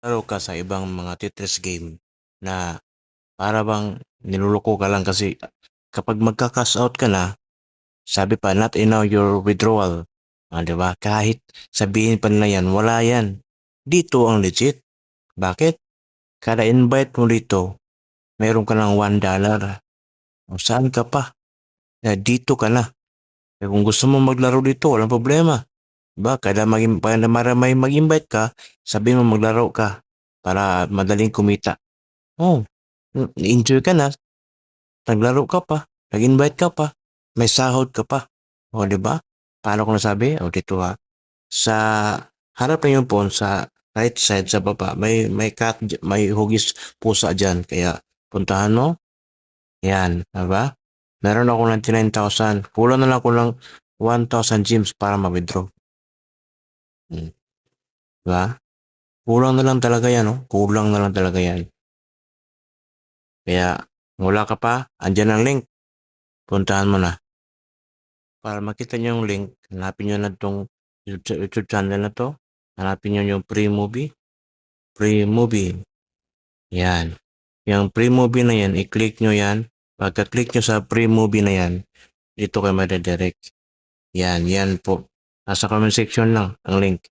Laro ka sa ibang mga Tetris game na para bang niloloko ka lang kasi kapag magka-cash out ka na, sabi pa not enough your withdrawal. Di ba? Kahit sabihin pa nila yan, wala yan. Dito ang legit. Bakit? Kada invite mo dito, meron ka ng $1. O saan ka pa? Dito ka na. Kung gusto mo maglaro dito, walang problema. Diba? Kada may mag-invite ka, sabihin mo maglaro ka para madaling kumita. Oh, enjoy ka na. Naglaro ka pa. Nag-invite ka pa. May sahod ka pa. O, di ba? Paano ko nasabi? O, dito ha. Sa harap ng yung phone, sa right side sa baba, may hugis pusa dyan. Kaya, puntahan mo. Yan, diba? Meron ako 99,000. Kulang na lang ako ng 1,000 gems para ma-withdraw. Diba? Kulang na lang talaga yan, oh. Kulang na lang talaga yan. Kaya, wala ka pa, andyan ang link. Puntahan mo na. Para makita nyo yung link, hanapin nyo na itong YouTube channel na to. Hanapin nyo yung pre-movie. Pre-movie. Yan. Yung pre-movie na yan, i-click nyo yan. Pagka-click nyo sa pre-movie na yan, dito kayo madadirect. Yan po. Nasa comment section lang ang link.